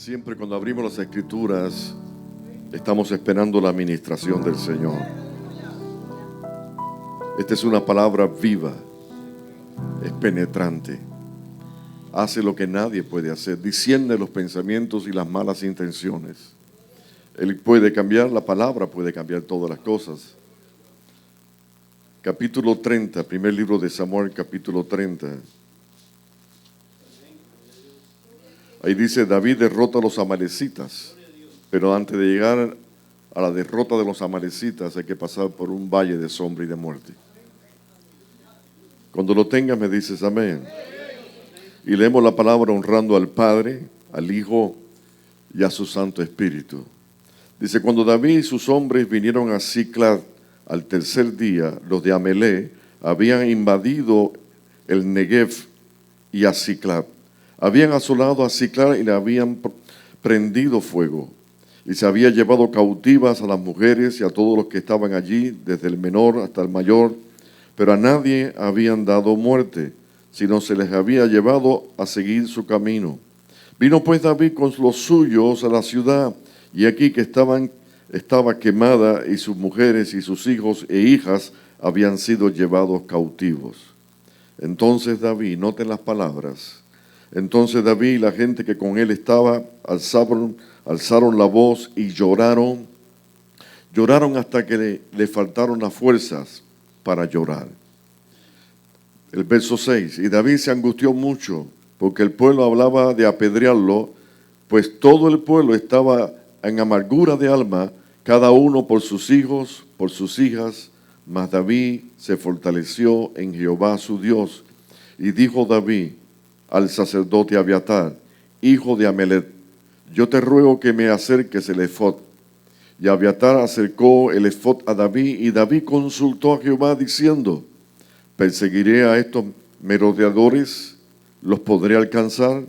Siempre cuando abrimos las Escrituras, estamos esperando la administración del Señor. Esta es una palabra viva, es penetrante, hace lo que nadie puede hacer, discierne los pensamientos y las malas intenciones. Él puede cambiar, la palabra puede cambiar todas las cosas. Capítulo 30, primer libro de Samuel, capítulo 30. Ahí dice, David derrota a los amalecitas, pero antes de llegar a la derrota de los amalecitas hay que pasar por un valle de sombra y de muerte. Cuando lo tengas me dices amén. Y leemos la palabra honrando al Padre, al Hijo y a su Santo Espíritu. Dice, cuando David y sus hombres vinieron a Siclag al tercer día, los de Amalec habían invadido el Negev y a Siclag. Habían asolado a Siclag y le habían prendido fuego. Y se había llevado cautivas a las mujeres y a todos los que estaban allí, desde el menor hasta el mayor, pero a nadie habían dado muerte, sino se les había llevado a seguir su camino. Vino pues David con los suyos a la ciudad, y aquí que estaba quemada, y sus mujeres y sus hijos e hijas habían sido llevados cautivos. Entonces David, noten las palabras, entonces David y la gente que con él estaba alzaron la voz y lloraron hasta que le faltaron las fuerzas para llorar. El verso 6, y David se angustió mucho porque el pueblo hablaba de apedrearlo, pues todo el pueblo estaba en amargura de alma, cada uno por sus hijos, por sus hijas, mas David se fortaleció en Jehová su Dios. Y dijo David al sacerdote Abiatar, hijo de Amelec, yo te ruego que me acerques el efod. Y Abiatar acercó el efod a David, y David consultó a Jehová diciendo, ¿perseguiré a estos merodeadores? ¿Los podré alcanzar?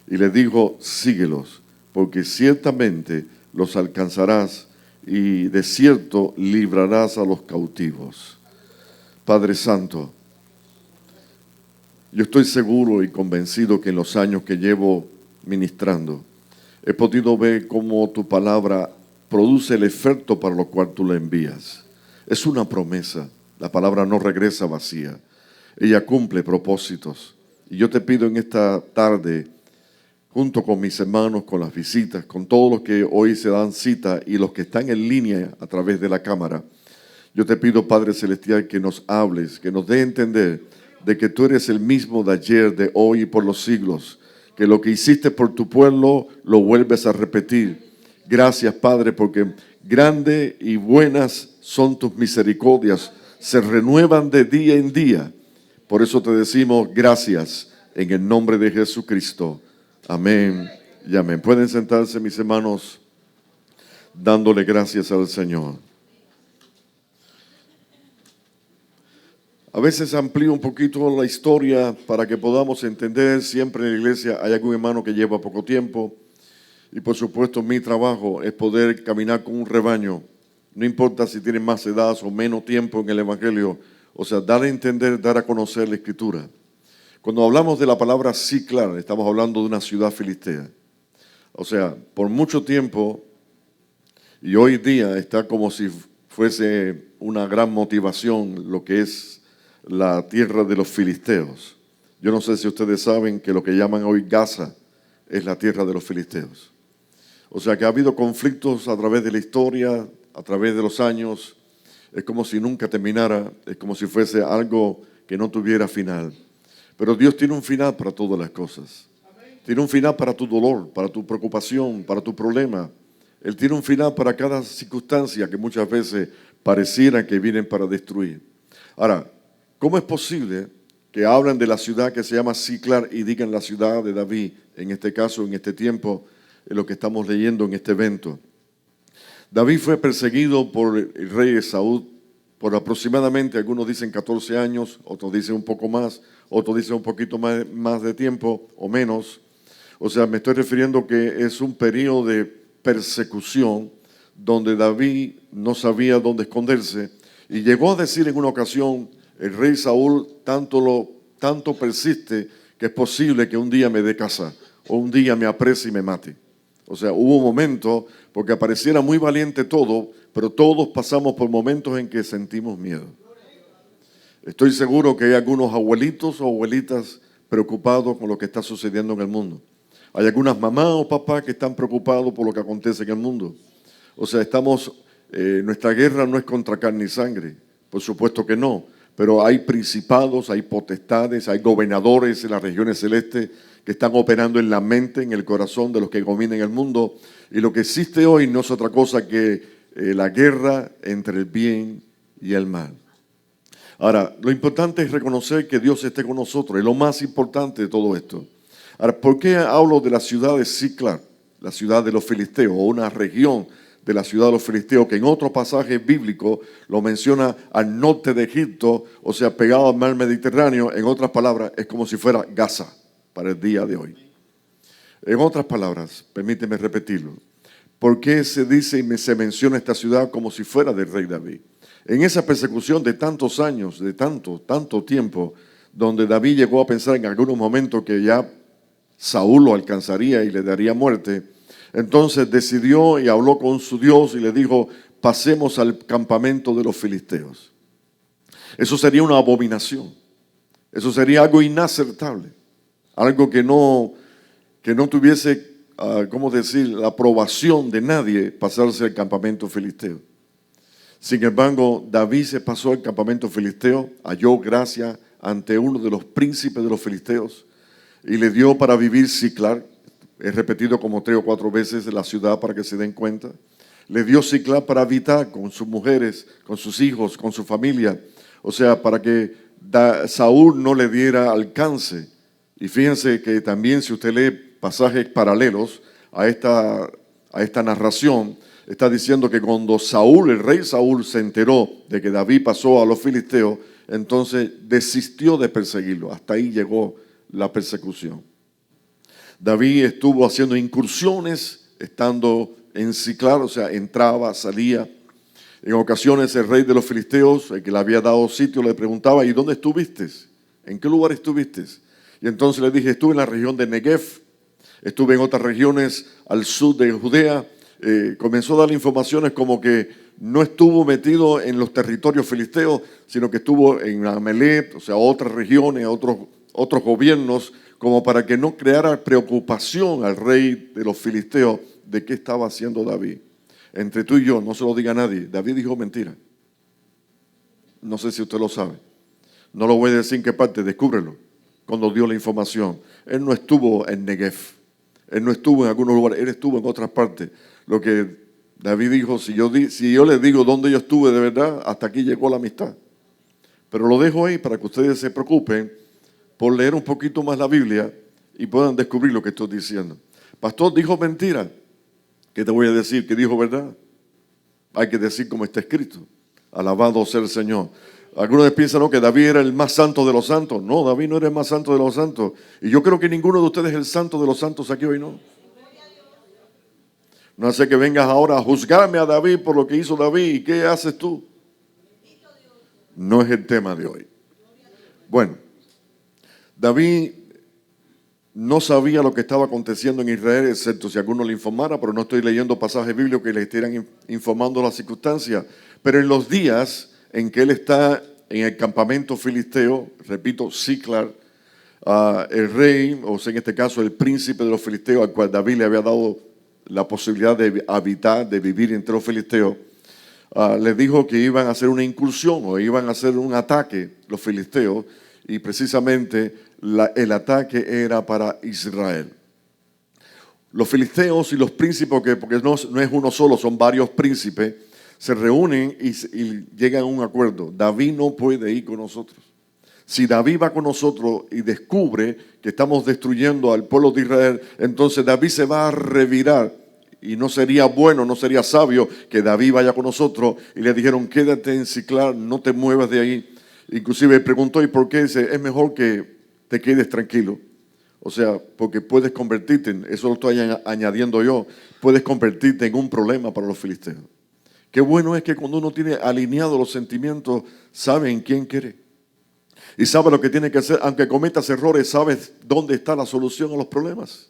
Y le dijo, síguelos, porque ciertamente los alcanzarás, y de cierto librarás a los cautivos. Padre Santo, yo estoy seguro y convencido que en los años que llevo ministrando, he podido ver cómo tu palabra produce el efecto para lo cual tú la envías. Es una promesa. La palabra no regresa vacía. Ella cumple propósitos. Y yo te pido en esta tarde, junto con mis hermanos, con las visitas, con todos los que hoy se dan cita y los que están en línea a través de la cámara, yo te pido, Padre Celestial, que nos hables, que nos dé a entender de que tú eres el mismo de ayer, de hoy y por los siglos, que lo que hiciste por tu pueblo lo vuelves a repetir. Gracias, Padre, porque grandes y buenas son tus misericordias, se renuevan de día en día. Por eso te decimos gracias en el nombre de Jesucristo. Amén y amén. Pueden sentarse, mis hermanos, dándole gracias al Señor. A veces amplío un poquito la historia para que podamos entender. Siempre en la iglesia hay algún hermano que lleva poco tiempo. Y por supuesto mi trabajo es poder caminar con un rebaño. No importa si tienen más edad o menos tiempo en el Evangelio. O sea, dar a entender, dar a conocer la Escritura. Cuando hablamos de la palabra Siclag, estamos hablando de una ciudad filistea. O sea, por mucho tiempo, y hoy día está como si fuese una gran motivación lo que es la tierra de los filisteos. Yo no sé si ustedes saben que lo que llaman hoy Gaza es la tierra de los filisteos. O sea que ha habido conflictos a través de la historia, a través de los años. Es como si nunca terminara, es como si fuese algo que no tuviera final. Pero Dios tiene un final para todas las cosas. Tiene un final para tu dolor, para tu preocupación, para tu problema. Él tiene un final para cada circunstancia que muchas veces pareciera que vienen para destruir. Ahora, ¿cómo es posible que hablen de la ciudad que se llama Siclag y digan la ciudad de David? En este caso, en este tiempo, en lo que estamos leyendo en este evento. David fue perseguido por el rey Esaú por aproximadamente, algunos dicen 14 años, otros dicen un poco más, otros dicen un poquito más de tiempo o menos. O sea, me estoy refiriendo que es un periodo de persecución donde David no sabía dónde esconderse y llegó a decir en una ocasión, el rey Saúl tanto persiste que es posible que un día me dé caza o un día me aprese y me mate. O sea, hubo momentos, porque pareciera muy valiente todo, pero todos pasamos por momentos en que sentimos miedo. Estoy seguro que hay algunos abuelitos o abuelitas preocupados con lo que está sucediendo en el mundo. Hay algunas mamás o papás que están preocupados por lo que acontece en el mundo. O sea, nuestra guerra no es contra carne y sangre, por supuesto que no, pero hay principados, hay potestades, hay gobernadores en las regiones celestes que están operando en la mente, en el corazón de los que gobiernan el mundo. Y lo que existe hoy no es otra cosa que la guerra entre el bien y el mal. Ahora, lo importante es reconocer que Dios esté con nosotros, es lo más importante de todo esto. Ahora, ¿por qué hablo de la ciudad de Siclag, la ciudad de los filisteos, o una región de la ciudad de los filisteos, que en otro pasaje bíblico lo menciona al norte de Egipto, o sea, pegado al mar Mediterráneo? En otras palabras, es como si fuera Gaza para el día de hoy. En otras palabras, permíteme repetirlo, ¿por qué se dice y se menciona esta ciudad como si fuera del rey David? En esa persecución de tantos años, de tanto tiempo, donde David llegó a pensar en algunos momentos que ya Saúl lo alcanzaría y le daría muerte, entonces decidió y habló con su Dios y le dijo: pasemos al campamento de los filisteos. Eso sería una abominación, eso sería algo inaceptable, algo que no tuviese, ¿cómo decir?, la aprobación de nadie, pasarse al campamento filisteo. Sin embargo, David se pasó al campamento filisteo, halló gracia ante uno de los príncipes de los filisteos y le dio para vivir Siclag. He repetido como 3 o 4 veces la ciudad para que se den cuenta. Le dio Siclag para habitar con sus mujeres, con sus hijos, con su familia. O sea, para que Saúl no le diera alcance. Y fíjense que también, si usted lee pasajes paralelos a esta narración, está diciendo que cuando el rey Saúl, se enteró de que David pasó a los filisteos, entonces desistió de perseguirlo. Hasta ahí llegó la persecución. David estuvo haciendo incursiones, estando en Siclag, o sea, entraba, salía. En ocasiones el rey de los filisteos, el que le había dado sitio, le preguntaba: ¿y dónde estuviste? ¿En qué lugar estuviste? Y entonces le dije: estuve en la región de Negev, estuve en otras regiones al sur de Judea. Comenzó a darle informaciones como que no estuvo metido en los territorios filisteos, sino que estuvo en Amelet, o sea, otras regiones, otros gobiernos, como para que no creara preocupación al rey de los filisteos de qué estaba haciendo David. Entre tú y yo, no se lo diga a nadie, David dijo mentira. No sé si usted lo sabe. No lo voy a decir en qué parte, descúbrelo. Cuando dio la información, él no estuvo en Negev, él no estuvo en algunos lugares, él estuvo en otras partes. Lo que David dijo: si yo les digo dónde yo estuve de verdad, hasta aquí llegó la amistad. Pero lo dejo ahí para que ustedes se preocupen por leer un poquito más la Biblia y puedan descubrir lo que estoy diciendo. Pastor, dijo mentira. ¿Qué te voy a decir? Que dijo verdad. Hay que decir como está escrito. Alabado sea el Señor. Algunos piensan, ¿no?, que David era el más santo de los santos. No, David no era el más santo de los santos. Y yo creo que ninguno de ustedes es el santo de los santos aquí hoy, ¿no? No hace que vengas ahora a juzgarme a David por lo que hizo David. ¿Y qué haces tú? No es el tema de hoy. Bueno, David no sabía lo que estaba aconteciendo en Israel, excepto si alguno le informara, pero no estoy leyendo pasajes bíblicos que le estén informando las circunstancias. Pero en los días en que él está en el campamento filisteo, repito, Siclag, el rey, o sea, en este caso el príncipe de los filisteos, al cual David le había dado la posibilidad de habitar, de vivir entre los filisteos, les dijo que iban a hacer una incursión o iban a hacer un ataque los filisteos, y precisamente el ataque era para Israel. Los filisteos y los príncipes, porque no es uno solo, son varios príncipes, se reúnen y llegan a un acuerdo. David no puede ir con nosotros. Si David va con nosotros y descubre que estamos destruyendo al pueblo de Israel, entonces David se va a revirar. Y no sería bueno, no sería sabio que David vaya con nosotros. Y le dijeron: quédate en Siclag, no te muevas de ahí. Inclusive preguntó: ¿y por qué? Dice: es mejor que te quedes tranquilo. O sea, porque puedes convertirte, eso lo estoy añadiendo yo, puedes convertirte en un problema para los filisteos. Qué bueno es que cuando uno tiene alineados los sentimientos, sabe en quién quiere. Y sabe lo que tiene que hacer. Aunque cometas errores, sabes dónde está la solución a los problemas.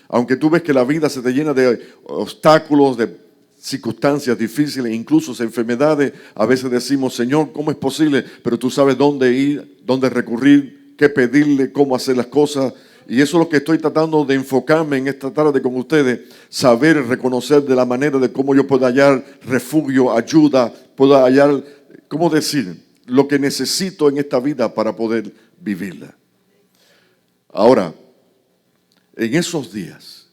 Aunque tú ves que la vida se te llena de obstáculos, de circunstancias difíciles, incluso enfermedades, a veces decimos, Señor, ¿cómo es posible? Pero tú sabes dónde ir, dónde recurrir, qué pedirle, cómo hacer las cosas. Y eso es lo que estoy tratando de enfocarme en esta tarde con ustedes, saber y reconocer de la manera de cómo yo puedo hallar refugio, ayuda, puedo hallar, ¿cómo decir? Lo que necesito en esta vida para poder vivirla. Ahora, en esos días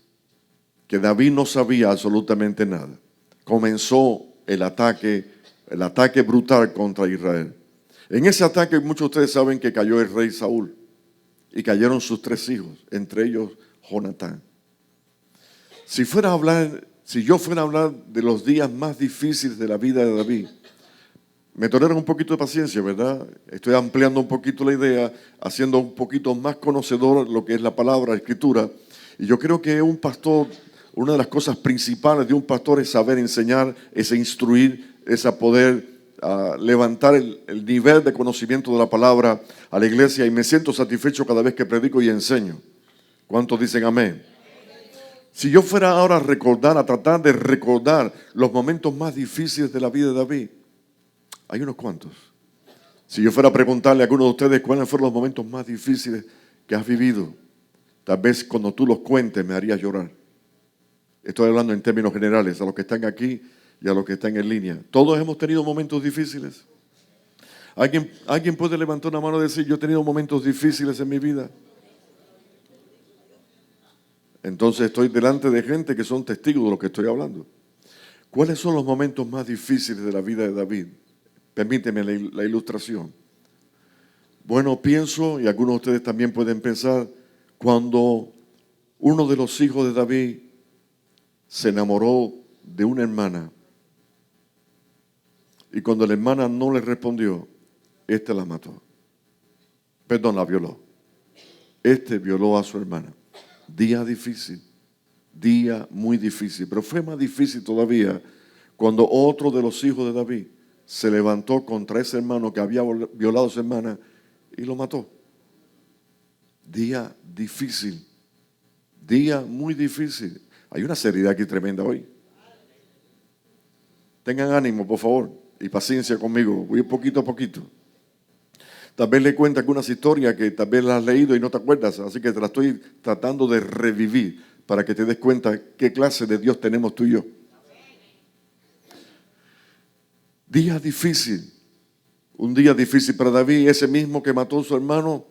que David no sabía absolutamente nada, comenzó el ataque brutal contra Israel. En ese ataque muchos de ustedes saben que cayó el rey Saúl y cayeron sus 3 hijos, entre ellos Jonatán. Si yo fuera a hablar de los días más difíciles de la vida de David, me toleran un poquito de paciencia, ¿verdad? Estoy ampliando un poquito la idea, haciendo un poquito más conocedor lo que es la palabra, la escritura. Y yo creo que un pastor, una de las cosas principales de un pastor es saber enseñar, es instruir, es a poder levantar el nivel de conocimiento de la palabra a la iglesia. Y me siento satisfecho cada vez que predico y enseño. ¿Cuántos dicen amén? Si yo fuera ahora a tratar de recordar los momentos más difíciles de la vida de David, hay unos cuantos. Si yo fuera a preguntarle a alguno de ustedes cuáles fueron los momentos más difíciles que has vivido, tal vez cuando tú los cuentes me harías llorar. Estoy hablando en términos generales, a los que están aquí y a los que están en línea. Todos hemos tenido momentos difíciles. ¿Alguien puede levantar una mano y decir, yo he tenido momentos difíciles en mi vida? Entonces estoy delante de gente que son testigos de lo que estoy hablando. ¿Cuáles son los momentos más difíciles de la vida de David? Permíteme la ilustración. Bueno, pienso, y algunos de ustedes también pueden pensar, cuando uno de los hijos de David se enamoró de una hermana, y cuando la hermana no le respondió, la mató. Perdón, la violó. Violó a su hermana. Día difícil, día muy difícil, pero fue más difícil todavía cuando otro de los hijos de David se levantó contra ese hermano que había violado a su hermana y lo mató. Día difícil, día muy difícil. Hay una seriedad aquí tremenda hoy. Tengan ánimo, por favor, y paciencia conmigo. Voy poquito a poquito. Tal vez le cuento algunas historias que tal vez las has leído y no te acuerdas, así que te las estoy tratando de revivir para que te des cuenta qué clase de Dios tenemos tú y yo. Día difícil, un día difícil para David. Ese mismo que mató a su hermano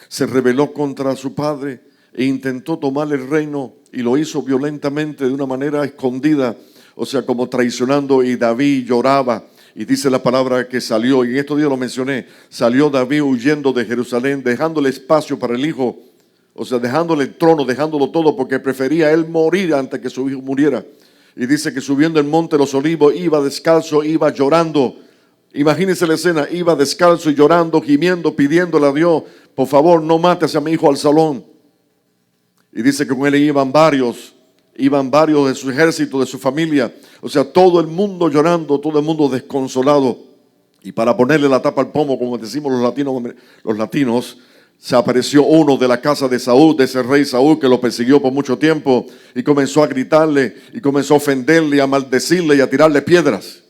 se rebeló contra su padre e intentó tomar el reino y lo hizo violentamente de una manera escondida, o sea, como traicionando, y David lloraba. Y dice la palabra que salió, y en estos días lo mencioné, salió David huyendo de Jerusalén, dejándole espacio para el hijo, o sea, dejándole el trono, dejándolo todo, porque prefería él morir antes que su hijo muriera. Y dice que subiendo el monte de los olivos, iba descalzo, iba llorando. Imagínense la escena, iba descalzo y llorando, gimiendo, pidiéndole a Dios, por favor, no mates a mi hijo Absalón. Y dice que con él iban varios de su ejército, de su familia. O sea, todo el mundo llorando, todo el mundo desconsolado. Y para ponerle la tapa al pomo, como decimos los latinos, se apareció uno de la casa de Saúl, de ese rey Saúl que lo persiguió por mucho tiempo, y comenzó a gritarle, y comenzó a ofenderle, y a maldecirle, y a tirarle piedras.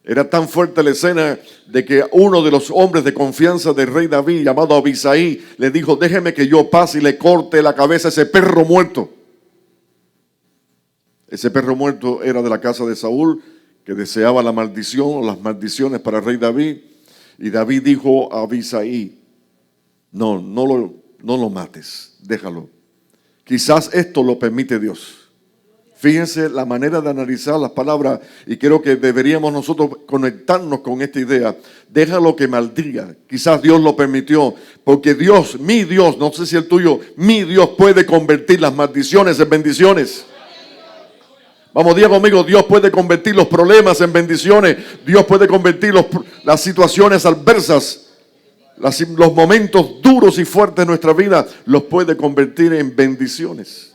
Era tan fuerte la escena de que uno de los hombres de confianza del rey David, llamado Abisai, le dijo, déjeme que yo pase y le corte la cabeza a ese perro muerto. Ese perro muerto era de la casa de Saúl, que deseaba la maldición o las maldiciones para el rey David. Y David dijo a Abisai, no lo mates, déjalo. Quizás esto lo permite Dios. Fíjense la manera de analizar las palabras, y creo que deberíamos nosotros conectarnos con esta idea. Déjalo que maldiga. Quizás Dios lo permitió, porque Dios, mi Dios, no sé si el tuyo, mi Dios puede convertir las maldiciones en bendiciones. Vamos, diga conmigo, Dios puede convertir los problemas en bendiciones. Dios puede convertir las situaciones adversas, los momentos duros y fuertes de nuestra vida, los puede convertir en bendiciones.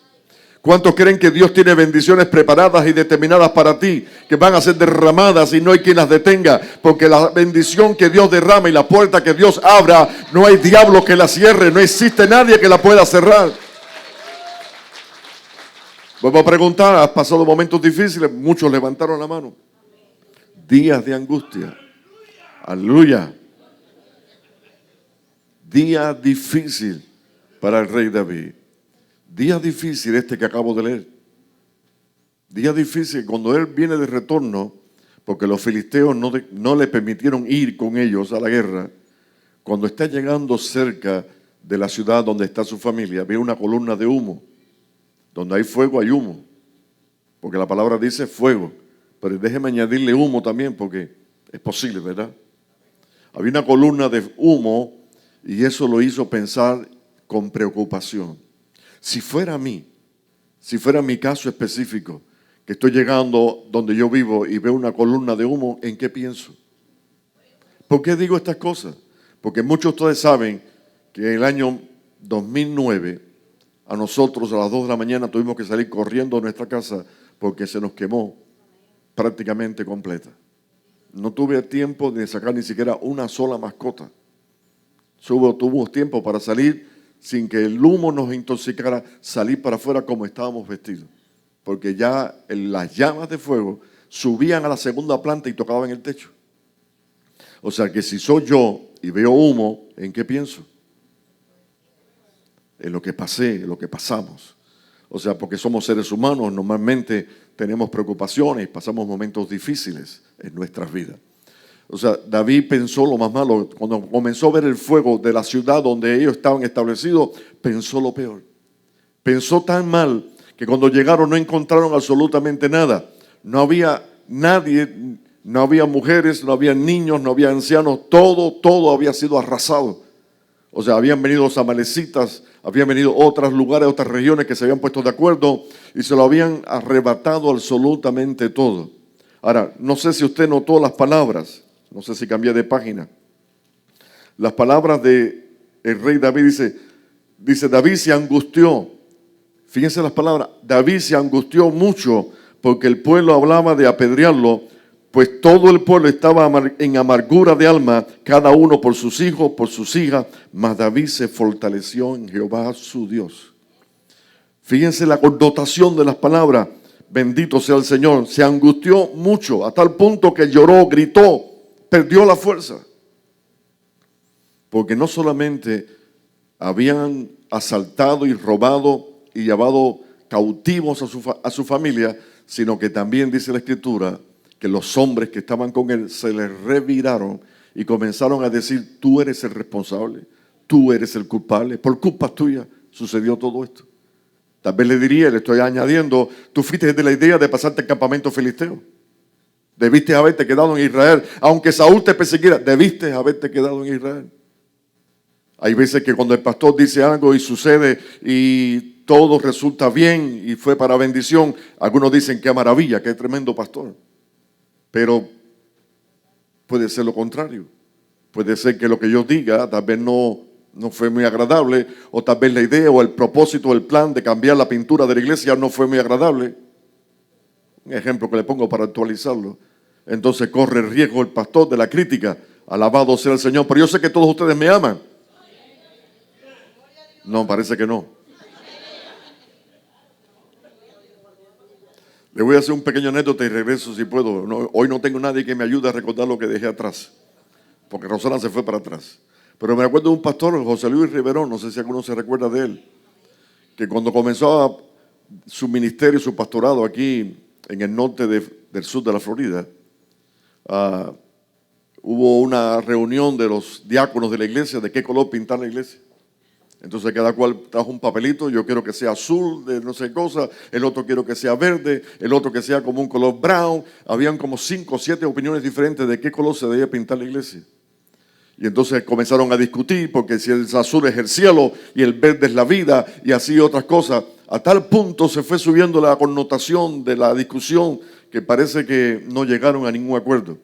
¿Cuántos creen que Dios tiene bendiciones preparadas y determinadas para ti, que van a ser derramadas y no hay quien las detenga? Porque la bendición que Dios derrama y la puerta que Dios abra, no hay diablo que la cierre, no existe nadie que la pueda cerrar. Vuelvo a preguntar, ¿has pasado momentos difíciles? Muchos levantaron la mano. Días de angustia. Aleluya. Día difícil para el rey David. Día difícil este que acabo de leer. Día difícil cuando él viene de retorno, porque los filisteos no le permitieron ir con ellos a la guerra. Cuando está llegando cerca de la ciudad donde está su familia, ve una columna de humo. Donde hay fuego hay humo. Porque la palabra dice fuego. Pero déjeme añadirle humo también porque es posible, ¿verdad? Había una columna de humo y eso lo hizo pensar con preocupación. Si fuera mi caso específico, que estoy llegando donde yo vivo y veo una columna de humo, ¿en qué pienso? ¿Por qué digo estas cosas? Porque muchos de ustedes saben que en el año 2009, a nosotros a las 2 de la mañana tuvimos que salir corriendo a nuestra casa porque se nos quemó prácticamente completa. No tuve tiempo de sacar ni siquiera una sola mascota. Tuvimos tiempo para salir sin que el humo nos intoxicara, salir para afuera como estábamos vestidos. Porque ya las llamas de fuego subían a la segunda planta y tocaban el techo. O sea que si soy yo y veo humo, ¿en qué pienso? En lo que pasé, en lo que pasamos. O sea, porque somos seres humanos, normalmente tenemos preocupaciones, pasamos momentos difíciles en nuestras vidas. O sea, David pensó lo más malo. Cuando comenzó a ver el fuego de la ciudad donde ellos estaban establecidos, pensó lo peor. Pensó tan mal que cuando llegaron no encontraron absolutamente nada. No había nadie, no había mujeres, no había niños, no había ancianos. Todo había sido arrasado. O sea, habían venido los amalecitas, habían venido otros lugares, otras regiones que se habían puesto de acuerdo y se lo habían arrebatado absolutamente todo. Ahora, no sé si usted notó las palabras, no sé si cambié de página. Las palabras del rey David dice, David se angustió. Fíjense las palabras, David se angustió mucho porque el pueblo hablaba de apedrearlo, pues todo el pueblo estaba en amargura de alma, cada uno por sus hijos, por sus hijas, mas David se fortaleció en Jehová su Dios. Fíjense la connotación de las palabras, bendito sea el Señor, se angustió mucho, a tal punto que lloró, gritó, perdió la fuerza. Porque no solamente habían asaltado y robado y llevado cautivos a su familia, sino que también dice la Escritura que los hombres que estaban con él se les reviraron y comenzaron a decir, tú eres el responsable, tú eres el culpable, por culpa tuya sucedió todo esto. Tal vez le diría, le estoy añadiendo, tú fuiste de la idea de pasarte al campamento filisteo. Debiste haberte quedado en Israel, aunque Saúl te persiguiera, debiste haberte quedado en Israel. Hay veces que cuando el pastor dice algo y sucede y todo resulta bien y fue para bendición, algunos dicen qué maravilla, qué tremendo pastor. Pero puede ser lo contrario. Puede ser que lo que yo diga tal vez no fue muy agradable, o tal vez la idea o el propósito o el plan de cambiar la pintura de la iglesia no fue muy agradable. Un ejemplo que le pongo para actualizarlo. Entonces corre el riesgo el pastor de la crítica. Alabado sea el Señor. Pero yo sé que todos ustedes me aman. No, parece que no. Le voy a hacer un pequeño anécdota y regreso si puedo. Hoy no tengo nadie que me ayude a recordar lo que dejé atrás, porque Rosana se fue para atrás. Pero me acuerdo de un pastor, José Luis Riverón, no sé si alguno se recuerda de él, que cuando comenzó su ministerio, su pastorado aquí en el norte del sur de la Florida, hubo una reunión de los diáconos de la iglesia de qué color pintar la iglesia. Entonces cada cual trajo un papelito, yo quiero que sea azul, de no sé cosa, el otro quiero que sea verde, el otro que sea como un color brown. Habían como 5 o 7 opiniones diferentes de qué color se debía pintar la iglesia. Y entonces comenzaron a discutir, porque si el azul es el cielo y el verde es la vida y así otras cosas. A tal punto se fue subiendo la connotación de la discusión que parece que no llegaron a ningún acuerdo.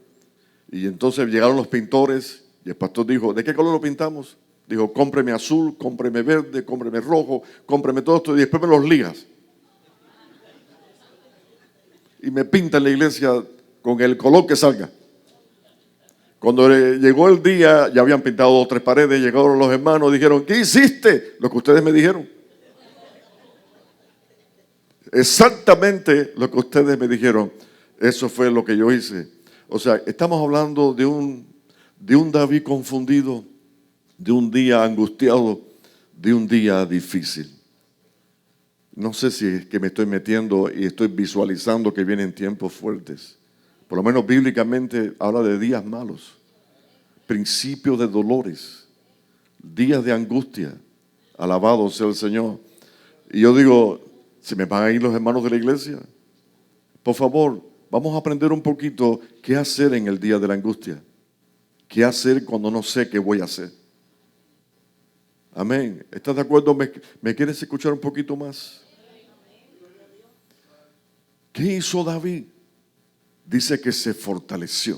Y entonces llegaron los pintores y el pastor dijo, ¿de qué color lo pintamos? Dijo, cómpreme azul, cómpreme verde, cómpreme rojo, cómpreme todo esto y después me los ligas. Y me pintan la iglesia con el color que salga. Cuando llegó el día, ya habían pintado 2 o 3 paredes, llegaron los hermanos, dijeron, ¿qué hiciste? Lo que ustedes me dijeron. Exactamente lo que ustedes me dijeron, eso fue lo que yo hice. O sea, estamos hablando de un David confundido, de un día angustiado, de un día difícil. No sé si es que me estoy metiendo y estoy visualizando que vienen tiempos fuertes. Por lo menos bíblicamente habla de días malos, principios de dolores, días de angustia. Alabado sea el Señor. Y yo digo, si me van a ir los hermanos de la iglesia, por favor, vamos a aprender un poquito qué hacer en el día de la angustia. ¿Qué hacer cuando no sé qué voy a hacer? Amén. ¿Estás de acuerdo? ¿Me quieres escuchar un poquito más? ¿Qué hizo David? Dice que se fortaleció.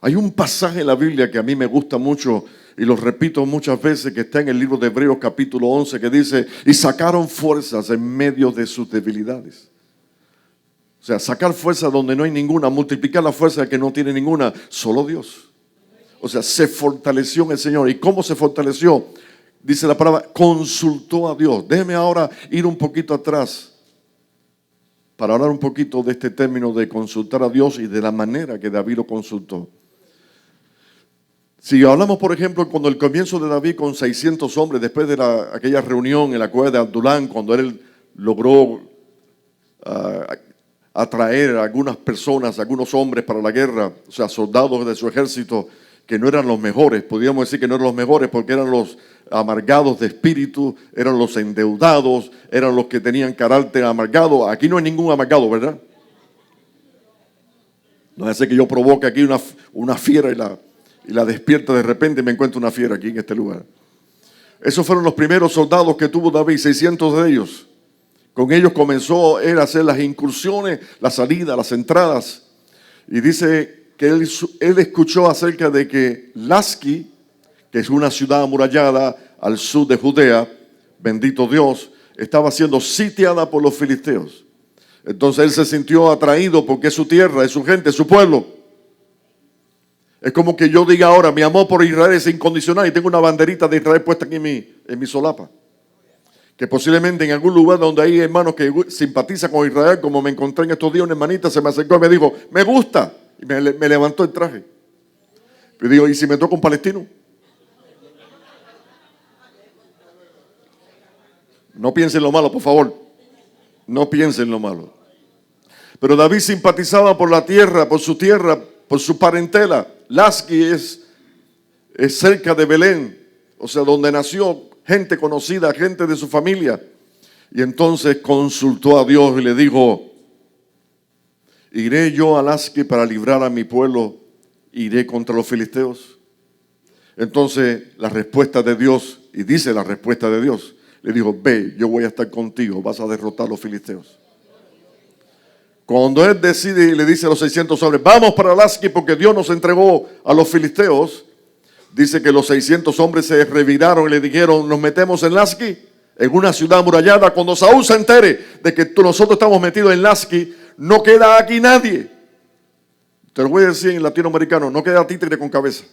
Hay un pasaje en la Biblia que a mí me gusta mucho y lo repito muchas veces, que está en el libro de Hebreos capítulo 11, que dice, y sacaron fuerzas en medio de sus debilidades. O sea, sacar fuerza donde no hay ninguna, multiplicar la fuerza que no tiene ninguna, solo Dios. O sea, se fortaleció en el Señor. ¿Y cómo se fortaleció? Dice la palabra, consultó a Dios. Déjeme ahora ir un poquito atrás para hablar un poquito de este término de consultar a Dios y de la manera que David lo consultó. Si hablamos, por ejemplo, cuando el comienzo de David con 600 hombres, después de aquella reunión en la cueva de Adulán, cuando él logró atraer a algunas personas, a algunos hombres para la guerra, o sea, soldados de su ejército, que no eran los mejores, podríamos decir que no eran los mejores porque eran los amargados de espíritu, eran los endeudados, eran los que tenían carácter amargado. Aquí no hay ningún amargado, ¿verdad? No hace que yo provoque aquí una fiera y la despierta de repente y me encuentro una fiera aquí en este lugar. Esos fueron los primeros soldados que tuvo David, 600 de ellos. Con ellos comenzó él a hacer las incursiones, las salidas, las entradas. Y dice que él escuchó acerca de que Lasqui, que es una ciudad amurallada al sur de Judea, bendito Dios, estaba siendo sitiada por los filisteos. Entonces él se sintió atraído porque es su tierra, es su gente, es su pueblo. Es como que yo diga ahora, mi amor por Israel es incondicional y tengo una banderita de Israel puesta aquí en mi solapa. Que posiblemente en algún lugar donde hay hermanos que simpatizan con Israel, como me encontré en estos días, una hermanita se me acercó y me dijo, me gusta. Y me levantó el traje. Yo digo, ¿y si me toca un palestino? No piensen en lo malo, por favor. No piensen en lo malo. Pero David simpatizaba por la tierra, por su parentela. Lasqui es cerca de Belén, o sea, donde nació gente conocida, gente de su familia. Y entonces consultó a Dios y le dijo, ¿iré yo a Lasqui para librar a mi pueblo? ¿Iré contra los filisteos? Entonces la respuesta de Dios, y dice la respuesta de Dios, le dijo, ve, yo voy a estar contigo, vas a derrotar a los filisteos. Cuando él decide y le dice a los 600 hombres, vamos para Lasqui porque Dios nos entregó a los filisteos, dice que los 600 hombres se reviraron y le dijeron, nos metemos en Lasqui, en una ciudad amurallada. Cuando Saúl se entere de que nosotros estamos metidos en Lasqui, no queda aquí nadie. Te lo voy a decir en latinoamericano, no queda títere con cabeza.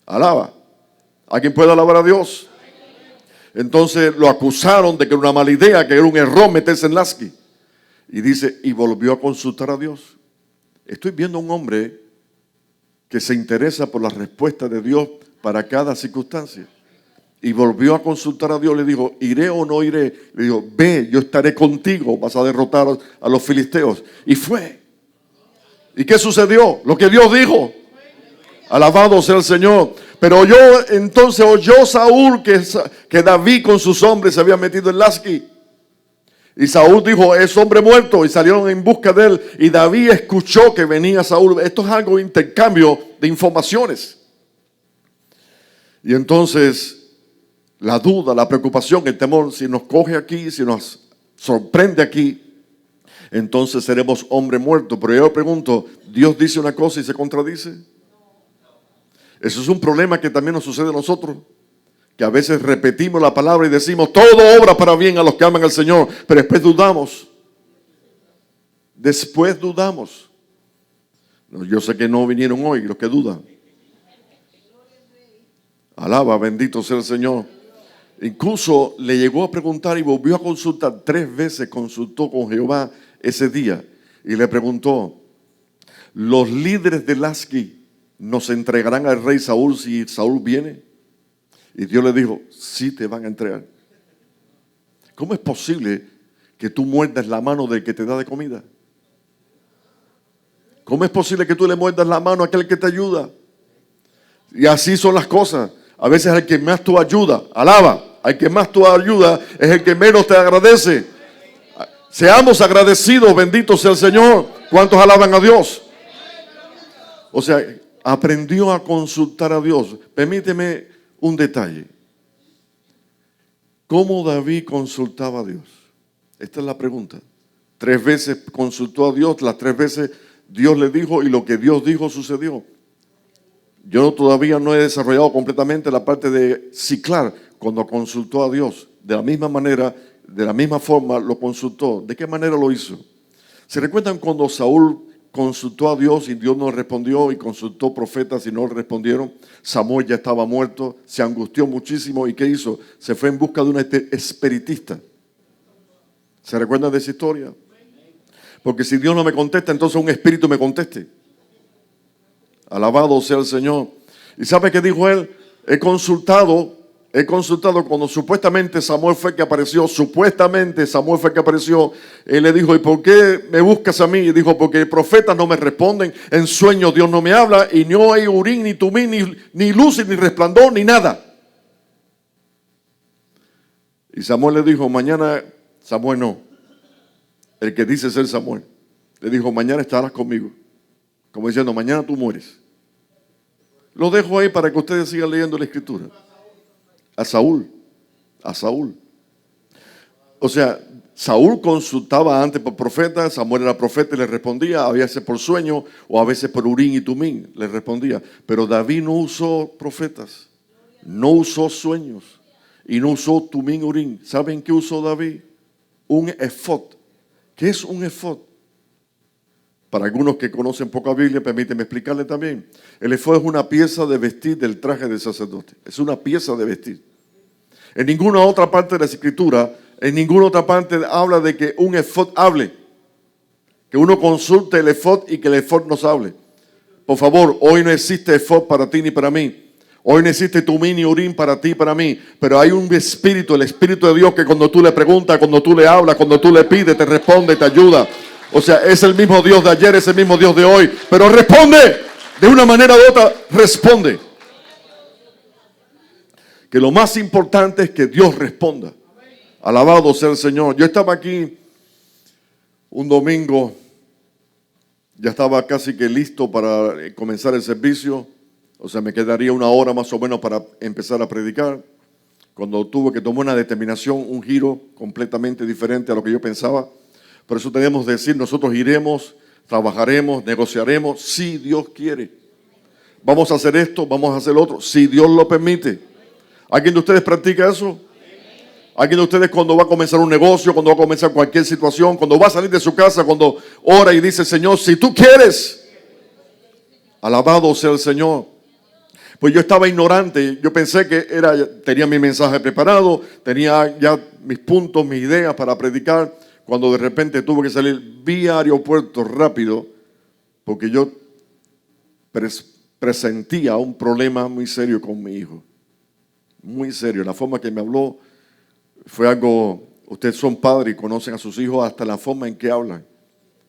Alaba. ¿Alguien puede alabar a Dios? Entonces lo acusaron de que era una mala idea, que era un error meterse en Lasqui. Y dice, y volvió a consultar a Dios. Estoy viendo a un hombre que se interesa por la respuesta de Dios para cada circunstancia. Y volvió a consultar a Dios, le dijo, ¿iré o no iré? Le dijo, ve, yo estaré contigo, vas a derrotar a los filisteos. Y fue. ¿Y qué sucedió? Lo que Dios dijo. Alabado sea el Señor. Pero entonces oyó Saúl que David con sus hombres se había metido en Lasqui. Y Saúl dijo, es hombre muerto. Y salieron en busca de él. Y David escuchó que venía Saúl. Esto es algo de intercambio de informaciones. Y entonces la duda, la preocupación, el temor, si nos coge aquí, si nos sorprende aquí, entonces seremos hombre muerto. Pero yo pregunto, ¿Dios dice una cosa y se contradice? Eso es un problema que también nos sucede a nosotros, que a veces repetimos la palabra y decimos, todo obra para bien a los que aman al Señor, pero después dudamos. Después dudamos. Yo sé que no vinieron hoy los que dudan. Alaba, bendito sea el Señor. Incluso le llegó a preguntar y volvió a consultar. 3 veces consultó con Jehová ese día y le preguntó: ¿los líderes de Lasqui nos entregarán al rey Saúl si Saúl viene? Y Dios le dijo: sí te van a entregar. ¿Cómo es posible que tú muerdas la mano del que te da de comida? ¿Cómo es posible que tú le muerdas la mano a aquel que te ayuda? Y así son las cosas. A veces al que más tú ayudas, alaba. Al que más tú ayudas es el que menos te agradece. Seamos agradecidos, bendito sea el Señor. ¿Cuántos alaban a Dios? O sea, aprendió a consultar a Dios. Permíteme un detalle. ¿Cómo David consultaba a Dios? Esta es la pregunta. 3 veces consultó a Dios, las 3 veces Dios le dijo y lo que Dios dijo sucedió. Yo todavía no he desarrollado completamente la parte de ciclar cuando consultó a Dios. De la misma manera, de la misma forma lo consultó. ¿De qué manera lo hizo? ¿Se recuerdan cuando Saúl consultó a Dios y Dios no respondió, y consultó profetas y no respondieron? Samuel ya estaba muerto, se angustió muchísimo y ¿qué hizo? Se fue en busca de un espiritista. ¿Se recuerdan de esa historia? Porque si Dios no me contesta, entonces un espíritu me conteste. Alabado sea el Señor. ¿Y sabe qué dijo él? He consultado cuando supuestamente Samuel fue que apareció. Él le dijo: ¿y por qué me buscas a mí? Y dijo: porque profetas no me responden, en sueños Dios no me habla, y no hay urín, ni tumín, ni luz, ni resplandor, ni nada. Y Samuel le dijo: mañana, Samuel no, el que dice ser Samuel, le dijo: mañana estarás conmigo. Como diciendo, mañana tú mueres. Lo dejo ahí para que ustedes sigan leyendo la escritura. A Saúl. O sea, Saúl consultaba antes por profeta, Samuel era profeta y le respondía, a veces por sueño o a veces por urín y tumín le respondía. Pero David no usó profetas, no usó sueños y no usó tumín, urín. ¿Saben qué usó David? Un efod. ¿Qué es un efod? Para algunos que conocen poca Biblia, permíteme explicarle también. El efod es una pieza de vestir del traje del sacerdote. Es una pieza de vestir. En ninguna otra parte de la Escritura, en ninguna otra parte habla de que un efod hable. Que uno consulte el efod y que el efod nos hable. Por favor, hoy no existe efod para ti ni para mí. Hoy no existe tumín ni urín para ti y para mí. Pero hay un espíritu, el Espíritu de Dios, que cuando tú le preguntas, cuando tú le hablas, cuando tú le pides, te responde, te ayuda. O sea, es el mismo Dios de ayer, es el mismo Dios de hoy. Pero responde, de una manera u otra, responde. Que lo más importante es que Dios responda. Alabado sea el Señor. Yo estaba aquí un domingo, ya estaba casi que listo para comenzar el servicio. O sea, me quedaría 1 hora más o menos para empezar a predicar. Cuando tuve que tomar una determinación, un giro completamente diferente a lo que yo pensaba. Por eso tenemos que decir: nosotros iremos, trabajaremos, negociaremos, si Dios quiere. Vamos a hacer esto, vamos a hacer lo otro, si Dios lo permite. ¿Alguien de ustedes practica eso? ¿Alguien de ustedes cuando va a comenzar un negocio, cuando va a comenzar cualquier situación, cuando va a salir de su casa, cuando ora y dice: Señor, si tú quieres? Alabado sea el Señor. Pues yo estaba ignorante, yo pensé que tenía mi mensaje preparado, tenía ya mis puntos, mis ideas para predicar. Cuando de repente tuve que salir vía aeropuerto rápido, porque yo presentía un problema muy serio con mi hijo. Muy serio. La forma que me habló fue algo. Ustedes son padres y conocen a sus hijos hasta la forma en que hablan,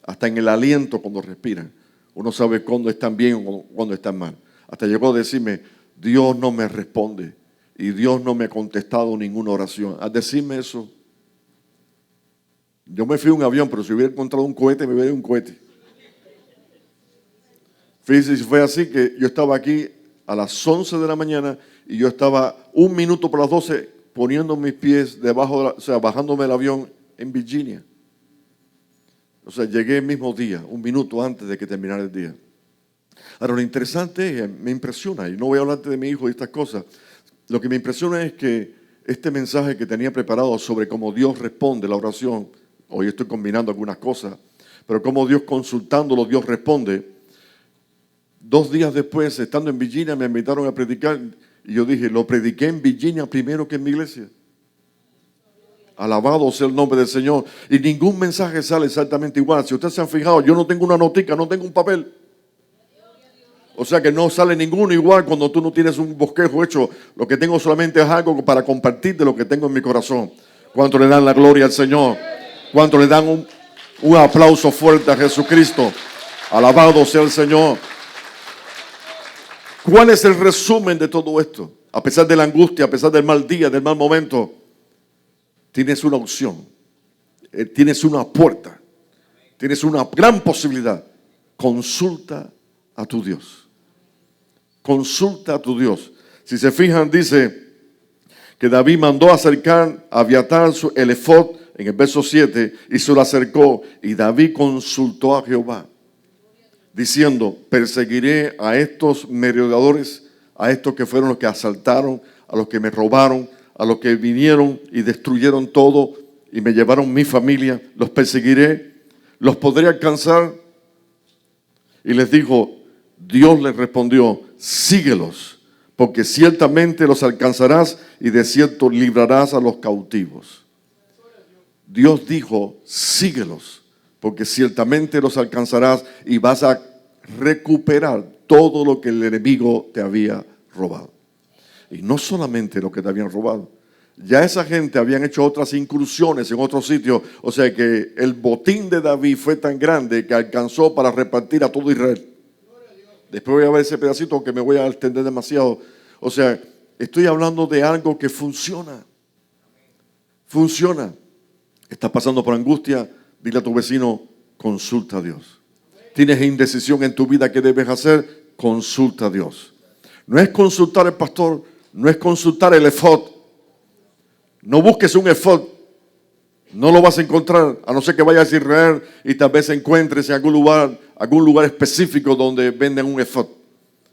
hasta en el aliento cuando respiran. Uno sabe cuándo están bien o cuándo están mal. Hasta llegó a decirme: Dios no me responde y Dios no me ha contestado ninguna oración. Al decirme eso, yo me fui a un avión, pero si hubiera encontrado un cohete, me hubiera ido un cohete. Fíjense si fue así, que yo estaba aquí a las 11 de la mañana y yo estaba 1 minuto por las 12 poniendo mis pies debajo, o sea, bajándome del avión en Virginia. O sea, llegué el mismo día, 1 minuto antes de que terminara el día. Ahora, lo interesante es, me impresiona, y no voy a hablarte de mi hijo y estas cosas, lo que me impresiona es que este mensaje que tenía preparado sobre cómo Dios responde la oración, hoy estoy combinando algunas cosas, pero cómo Dios consultándolo, Dios responde. 2 días después, estando en Virginia, me invitaron a predicar y yo dije: lo prediqué en Virginia primero que en mi iglesia. Alabado sea el nombre del Señor. Y ningún mensaje sale exactamente igual. Si ustedes se han fijado, yo no tengo una notica, no tengo un papel. O sea que no sale ninguno igual cuando tú no tienes un bosquejo hecho. Lo que tengo solamente es algo para compartir de lo que tengo en mi corazón. ¿Cuánto le dan la gloria al Señor? ¿Cuánto le dan un aplauso fuerte a Jesucristo? Alabado sea el Señor. ¿Cuál es el resumen de todo esto? A pesar de la angustia, a pesar del mal día, del mal momento, tienes una opción. Tienes una puerta. Tienes una gran posibilidad. Consulta a tu Dios. Consulta a tu Dios. Si se fijan, dice que David mandó acercar a Abiatar el efod en el verso 7 y se lo acercó. Y David consultó a Jehová, diciendo: perseguiré a estos merodeadores, a estos que fueron los que asaltaron, a los que me robaron, a los que vinieron y destruyeron todo y me llevaron mi familia. Los perseguiré, los podré alcanzar. Y les dijo, Dios les respondió: síguelos, porque ciertamente los alcanzarás y de cierto librarás a los cautivos. Dios dijo: síguelos, porque ciertamente los alcanzarás y vas a recuperar todo lo que el enemigo te había robado. Y no solamente lo que te habían robado. Ya esa gente habían hecho otras incursiones en otros sitios. O sea que el botín de David fue tan grande que alcanzó para repartir a todo Israel. Después voy a ver ese pedacito que me voy a extender demasiado. O sea, estoy hablando de algo que funciona. Funciona. Estás pasando por angustia, dile a tu vecino: consulta a Dios. Tienes indecisión en tu vida, ¿qué debes hacer? Consulta a Dios. No es consultar al pastor, no es consultar el efod. No busques un efod. No lo vas a encontrar, a no ser que vayas a Israel y tal vez encuentres en algún lugar específico donde venden un efod.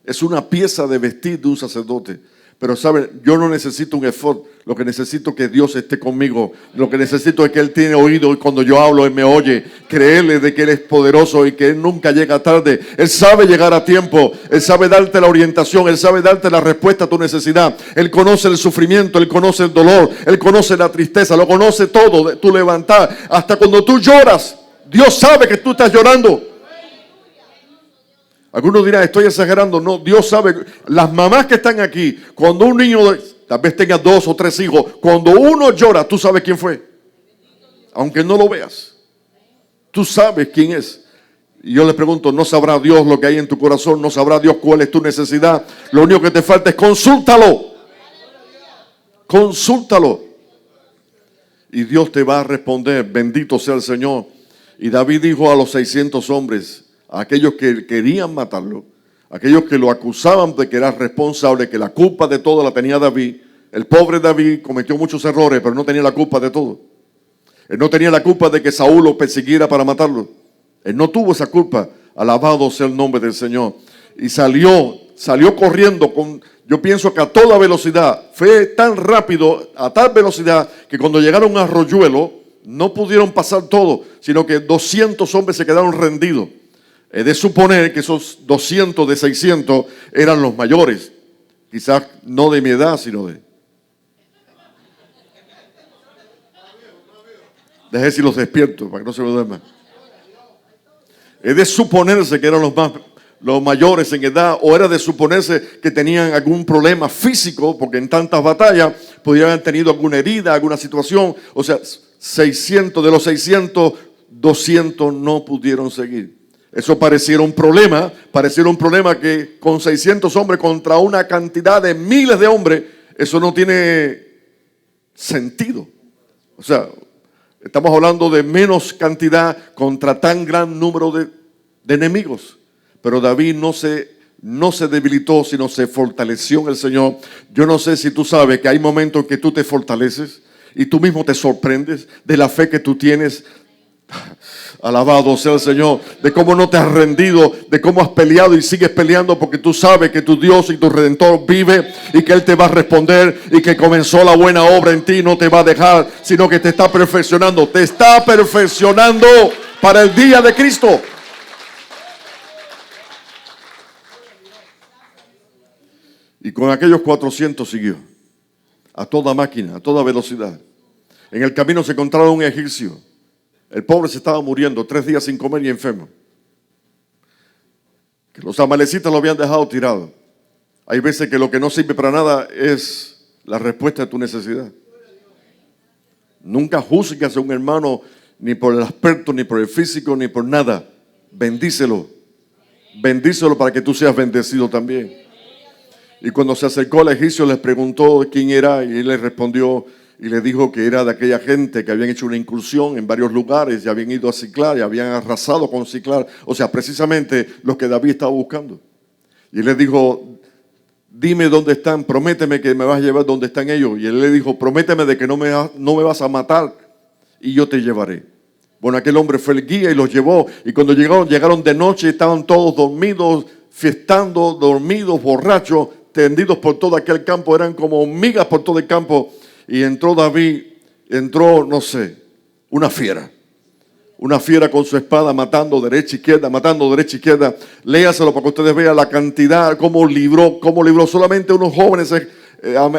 Es una pieza de vestir de un sacerdote. Pero saben, yo no necesito un efod. Lo que necesito es que Dios esté conmigo. Lo que necesito es que Él tiene oído y cuando yo hablo Él me oye. Creerle de que Él es poderoso y que Él nunca llega tarde. Él sabe llegar a tiempo. Él sabe darte la orientación. Él sabe darte la respuesta a tu necesidad. Él conoce el sufrimiento. Él conoce el dolor. Él conoce la tristeza. Lo conoce todo de tu levantar. Hasta cuando tú lloras, Dios sabe que tú estás llorando. Algunos dirán, estoy exagerando. No, Dios sabe. Las mamás que están aquí, cuando un niño, tal vez tenga 2 o 3 hijos, cuando uno llora, tú sabes quién fue. Aunque no lo veas. Tú sabes quién es. Y yo le pregunto, ¿no sabrá Dios lo que hay en tu corazón? ¿No sabrá Dios cuál es tu necesidad? Lo único que te falta es consúltalo. Consúltalo. Y Dios te va a responder. Bendito sea el Señor. Y David dijo a los 600 hombres, a aquellos que querían matarlo, aquellos que lo acusaban de que era responsable, que la culpa de todo la tenía David. El pobre David cometió muchos errores, pero no tenía la culpa de todo. Él no tenía la culpa de que Saúl lo persiguiera para matarlo. Él no tuvo esa culpa. Alabado sea el nombre del Señor. Y salió corriendo yo pienso que a toda velocidad. Fue tan rápido, a tal velocidad, que cuando llegaron a Arroyuelo, no pudieron pasar todo, sino que 200 hombres se quedaron rendidos. He de suponer que esos 200 de 600 eran los mayores. Quizás no de mi edad, sino de... Deje si los despierto para que no se me duerman. He de suponerse que eran los mayores en edad, o era de suponerse que tenían algún problema físico, porque en tantas batallas podrían haber tenido alguna herida, alguna situación. O sea, 600 de los 600, 200 no pudieron seguir. Eso pareciera un problema que con 600 hombres contra una cantidad de miles de hombres, eso no tiene sentido. O sea, estamos hablando de menos cantidad contra tan gran número de enemigos. Pero David no se debilitó, sino se fortaleció en el Señor. Yo no sé si tú sabes que hay momentos en que tú te fortaleces y tú mismo te sorprendes de la fe que tú tienes. Alabado sea el Señor, de cómo no te has rendido, de cómo has peleado y sigues peleando, porque tú sabes que tu Dios y tu Redentor vive y que Él te va a responder y que comenzó la buena obra en ti, no te va a dejar, sino que te está perfeccionando para el día de Cristo. Y con aquellos 400 siguió, a toda máquina, a toda velocidad. En el camino se encontraron un egipcio. El pobre se estaba muriendo, 3 días sin comer y enfermo. Que los amalecitas lo habían dejado tirado. Hay veces que lo que no sirve para nada es la respuesta a tu necesidad. Nunca juzgues a un hermano ni por el aspecto, ni por el físico, ni por nada. Bendícelo. Bendícelo para que tú seas bendecido también. Y cuando se acercó al egipcio les preguntó quién era y él le respondió y le dijo que era de aquella gente que habían hecho una incursión en varios lugares y habían ido a Siclar y habían arrasado con Siclar. O sea, precisamente los que David estaba buscando. Y él le dijo, dime dónde están, prométeme que me vas a llevar donde están ellos. Y él le dijo, prométeme de que no me vas a matar y yo te llevaré. Bueno, aquel hombre fue el guía y los llevó. Y cuando llegaron de noche, estaban todos dormidos, fiestando, dormidos, borrachos, tendidos por todo aquel campo. Eran como hormigas por todo el campo. Y entró David, no sé, una fiera. Una fiera con su espada matando derecha, izquierda, matando derecha, izquierda. Léaselo para que ustedes vean la cantidad, cómo libró. Solamente unos jóvenes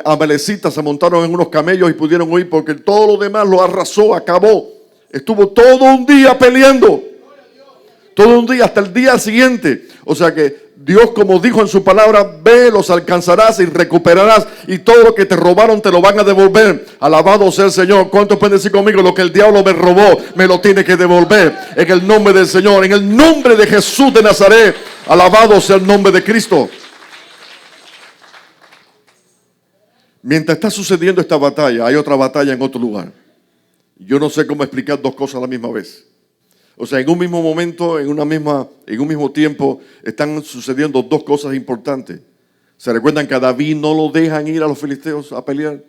amalecitas se montaron en unos camellos y pudieron huir porque todo lo demás lo arrasó, acabó. Estuvo todo un día peleando. Todo un día, hasta el día siguiente. O sea que Dios, como dijo en su palabra, ve, los alcanzarás y recuperarás. Y todo lo que te robaron te lo van a devolver. Alabado sea el Señor. ¿Cuántos pueden decir conmigo? Lo que el diablo me robó, me lo tiene que devolver. En el nombre del Señor, en el nombre de Jesús de Nazaret. Alabado sea el nombre de Cristo. Mientras está sucediendo esta batalla, hay otra batalla en otro lugar. Yo no sé cómo explicar dos cosas a la misma vez. O sea, en un mismo momento, en un mismo tiempo, están sucediendo dos cosas importantes. ¿Se recuerdan que a David no lo dejan ir a los filisteos a pelear?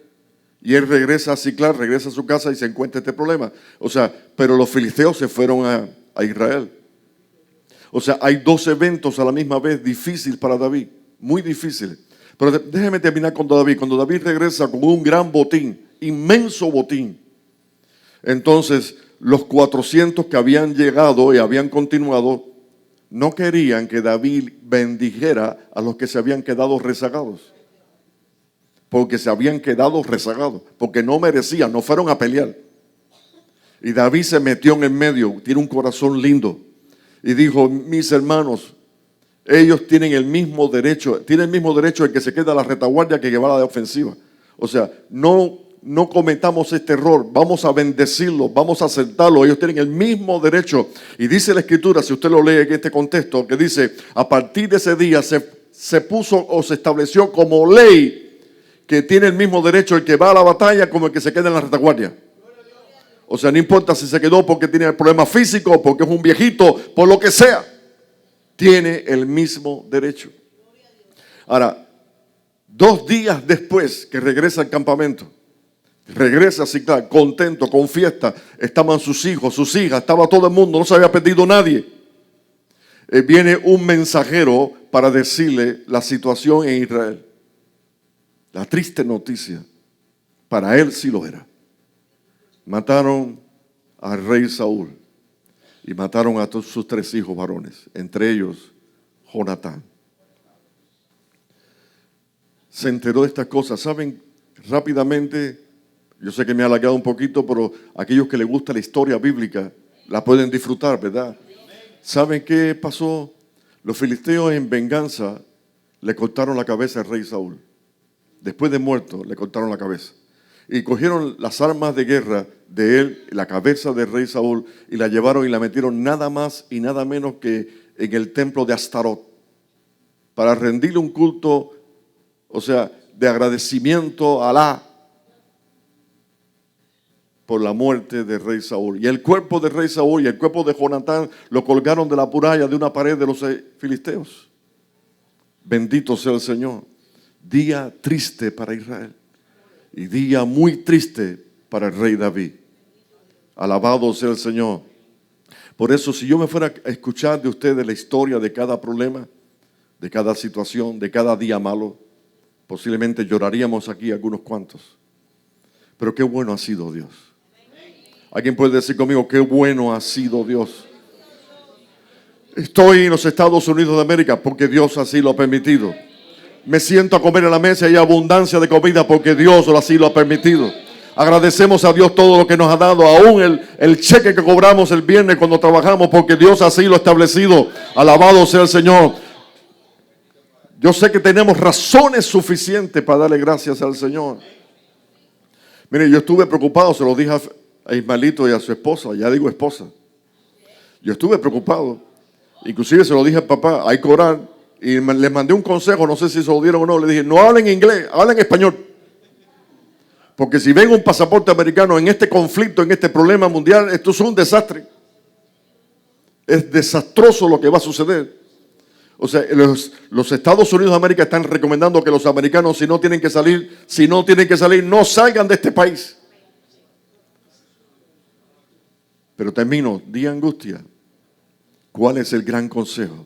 Y él regresa a Siclar, regresa a su casa y se encuentra este problema. O sea, pero los filisteos se fueron a Israel. O sea, hay dos eventos a la misma vez difíciles para David, muy difíciles. Pero déjeme terminar con David. Cuando David regresa con un gran botín, inmenso botín, entonces los 400 que habían llegado y habían continuado no querían que David bendijera a los que se habían quedado rezagados. Porque se habían quedado rezagados, porque no merecían, no fueron a pelear. Y David se metió en el medio, tiene un corazón lindo. Y dijo, mis hermanos, ellos tienen el mismo derecho el que se queda a la retaguardia que llevar a la ofensiva. O sea, no cometamos este error, vamos a bendecirlos, vamos a aceptarlos, ellos tienen el mismo derecho. Y dice la Escritura, si usted lo lee en este contexto, que dice, a partir de ese día se puso o se estableció como ley que tiene el mismo derecho el que va a la batalla como el que se queda en la retaguardia. O sea, no importa si se quedó porque tiene problemas físicos, porque es un viejito, por lo que sea, tiene el mismo derecho. Ahora, 2 días después que regresa al campamento, regresa así, claro, contento, con fiesta, estaban sus hijos, sus hijas, estaba todo el mundo, no se había perdido nadie. Viene un mensajero para decirle la situación en Israel. La triste noticia, para él sí lo era. Mataron al rey Saúl y mataron a todos sus 3 hijos varones, entre ellos Jonatán. Se enteró de estas cosas, ¿saben? Rápidamente, yo sé que me ha alargado un poquito, pero aquellos que les gusta la historia bíblica la pueden disfrutar, ¿verdad? ¿Saben qué pasó? Los filisteos en venganza le cortaron la cabeza al rey Saúl. Después de muerto, le cortaron la cabeza. Y cogieron las armas de guerra de él, la cabeza del rey Saúl, y la llevaron y la metieron nada más y nada menos que en el templo de Astarot, para rendirle un culto, o sea, de agradecimiento a Alá por la muerte del rey Saúl. Y el cuerpo del rey Saúl y el cuerpo de Jonatán lo colgaron de la muralla de una pared de los filisteos. Bendito sea el Señor. Día triste para Israel y día muy triste para el rey David. Alabado sea el Señor. Por eso, si yo me fuera a escuchar de ustedes la historia de cada problema, de cada situación, de cada día malo, posiblemente lloraríamos aquí algunos cuantos. Pero qué bueno ha sido Dios. ¿Alguien puede decir conmigo qué bueno ha sido Dios? Estoy en los Estados Unidos de América porque Dios así lo ha permitido. Me siento a comer en la mesa y hay abundancia de comida porque Dios así lo ha permitido. Agradecemos a Dios todo lo que nos ha dado, aún el cheque que cobramos el viernes cuando trabajamos, porque Dios así lo ha establecido. Alabado sea el Señor. Yo sé que tenemos razones suficientes para darle gracias al Señor. Mire, yo estuve preocupado, se lo dije a Ismaelito y a su esposa, ya digo esposa. Yo estuve preocupado, inclusive se lo dije al papá, hay que orar, y les mandé un consejo, no sé si se lo dieron o no, le dije, no hablen inglés, hablen español. Porque si ven un pasaporte americano en este conflicto, en este problema mundial, esto es un desastre. Es desastroso lo que va a suceder. O sea, los Estados Unidos de América están recomendando que los americanos, si no tienen que salir, no salgan de este país. Pero termino, día angustia. ¿Cuál es el gran consejo?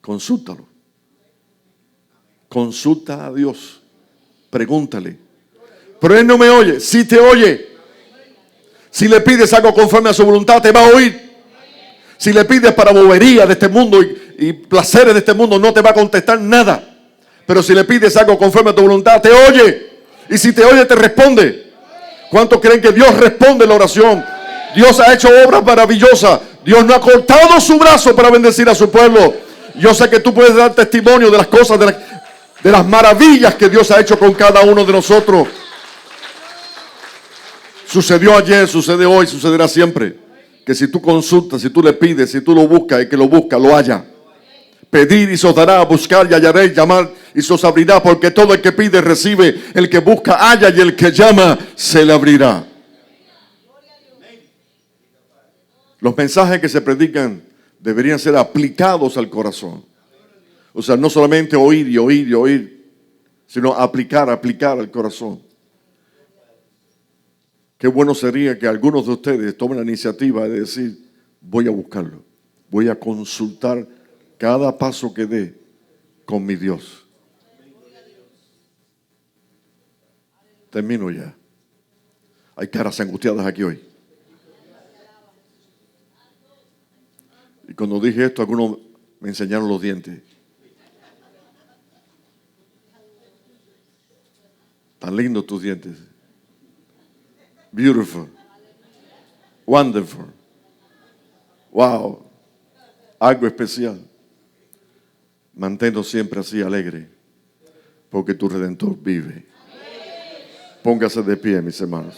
Consúltalo. Consulta a Dios. Pregúntale. Pero Él no me oye. Sí te oye. Si le pides algo conforme a su voluntad, te va a oír. Si le pides para bobería de este mundo y placeres de este mundo, no te va a contestar nada. Pero si le pides algo conforme a tu voluntad, te oye. Y si te oye, te responde. ¿Cuántos creen que Dios responde la oración? Dios ha hecho obras maravillosas. Dios no ha cortado su brazo para bendecir a su pueblo. Yo sé que tú puedes dar testimonio de las cosas, de las maravillas que Dios ha hecho con cada uno de nosotros. Sucedió ayer, sucede hoy, sucederá siempre. Que si tú consultas, si tú le pides, si tú lo buscas, el que lo busca, lo halla. Pedir y se os dará, buscar y hallaréis, llamar y se os abrirá, porque todo el que pide recibe, el que busca halla y el que llama se le abrirá. Los mensajes que se predican deberían ser aplicados al corazón. O sea, no solamente oír y oír y oír, sino aplicar al corazón. Qué bueno sería que algunos de ustedes tomen la iniciativa de decir, voy a buscarlo, voy a consultar cada paso que dé con mi Dios. Termino ya. Hay caras angustiadas aquí hoy. Y cuando dije esto, algunos me enseñaron los dientes. Tan lindos tus dientes. Beautiful. Wonderful. Wow. Algo especial. Manténnos siempre así alegre, porque tu Redentor vive. Póngase de pie, mis hermanos.